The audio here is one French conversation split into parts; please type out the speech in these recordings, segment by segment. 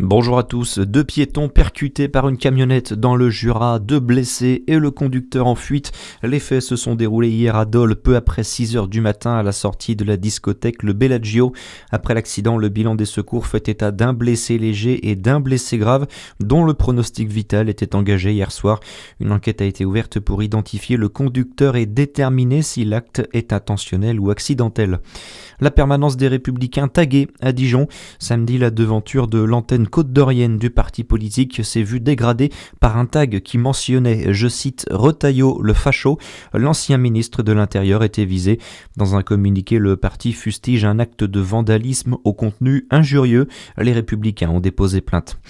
Bonjour à tous, 2 piétons percutés par une camionnette dans le Jura, 2 blessés et le conducteur en fuite. Les faits se sont déroulés hier à Dole, peu après 6h du matin à la sortie de la discothèque Le Bellagio. Après l'accident, le bilan des secours fait état d'un blessé léger et d'un blessé grave, dont le pronostic vital était engagé hier soir. Une enquête a été ouverte pour identifier le conducteur et déterminer si l'acte est intentionnel ou accidentel. La permanence des Républicains taguée à Dijon. Samedi, la devanture de l'antenne côte-d'Orienne du parti politique s'est vue dégradée par un tag qui mentionnait, je cite, « Retailleau le facho ». L'ancien ministre de l'Intérieur était visé. Dans un communiqué, le parti fustige un acte de vandalisme au contenu injurieux. Les Républicains ont déposé plainte.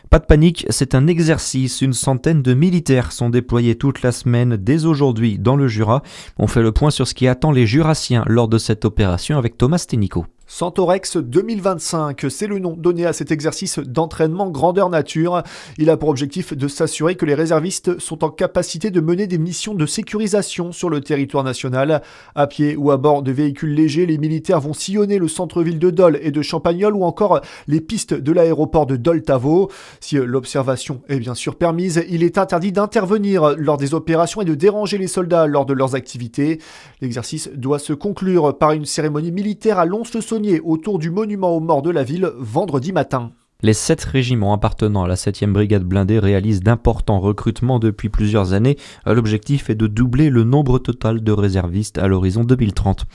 Pas de panique, c'est un exercice. Une centaine de militaires sont déployés toute la semaine dès aujourd'hui dans le Jura. On fait le point sur ce qui attend les Jurassiens lors de cette opération avec Thomas Sténico. Centaurex 2025, c'est le nom donné à cet exercice d'entraînement grandeur nature. Il a pour objectif de s'assurer que les réservistes sont en capacité de mener des missions de sécurisation sur le territoire national. À pied ou à bord de véhicules légers, les militaires vont sillonner le centre-ville de Dole et de Champagnole ou encore les pistes de l'aéroport de Dole-Tavo. Si l'observation est bien sûr permise, il est interdit d'intervenir lors des opérations et de déranger les soldats lors de leurs activités. L'exercice doit se conclure par une cérémonie militaire à Lons-le-Saunier autour du monument aux morts de la ville vendredi matin. Les 7 régiments appartenant à la 7e brigade blindée réalisent d'importants recrutements depuis plusieurs années. L'objectif est de doubler le nombre total de réservistes à l'horizon 2030.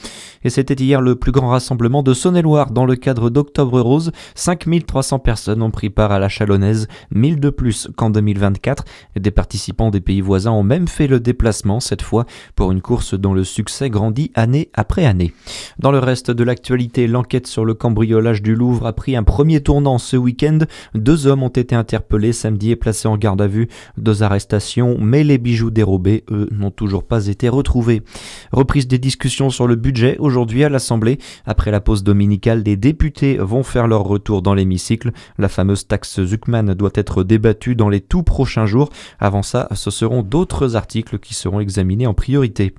Et c'était hier le plus grand rassemblement de Saône-et-Loire dans le cadre d'Octobre Rose. 5300 personnes ont pris part à la Chalonnaise, 1000 de plus qu'en 2024. Des participants des pays voisins ont même fait le déplacement, cette fois pour une course dont le succès grandit année après année. Dans le reste de l'actualité, l'enquête sur le cambriolage du Louvre a pris un premier tournant ce week-end. 2 hommes ont été interpellés samedi et placés en garde à vue. 2 arrestations, mais les bijoux dérobés, eux, n'ont toujours pas été retrouvés. Reprise des discussions sur le budget aujourd'hui à l'Assemblée. Après la pause dominicale, les députés vont faire leur retour dans l'hémicycle. La fameuse taxe Zuckman doit être débattue dans les tout prochains jours. Avant ça, ce seront d'autres articles qui seront examinés en priorité.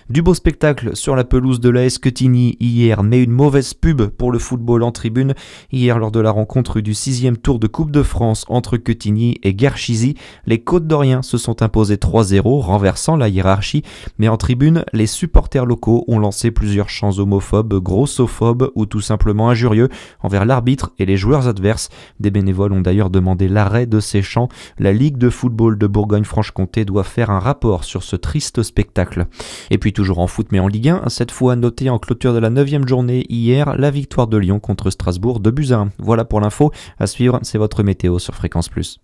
Du beau spectacle sur la pelouse de l'AS Quetigny hier, mais une mauvaise pub pour le football en tribune. Hier, lors de la rencontre du 6e tour de Coupe de France entre Quetigny et Guerchizy, les Côtes-d'Oriens se sont imposés 3-0, renversant la hiérarchie. Mais en tribune, les supporters locaux ont lancé plusieurs chants homophobes, grossophobes ou tout simplement injurieux envers l'arbitre et les joueurs adverses. Des bénévoles ont d'ailleurs demandé l'arrêt de ces chants. La Ligue de football de Bourgogne-Franche-Comté doit faire un rapport sur ce triste spectacle. Et puis toujours en foot mais en Ligue 1, cette fois noté en clôture de la 9e journée hier, la victoire de Lyon contre Strasbourg 2-1. Voilà pour l'info. À suivre, c'est votre météo sur Fréquence Plus.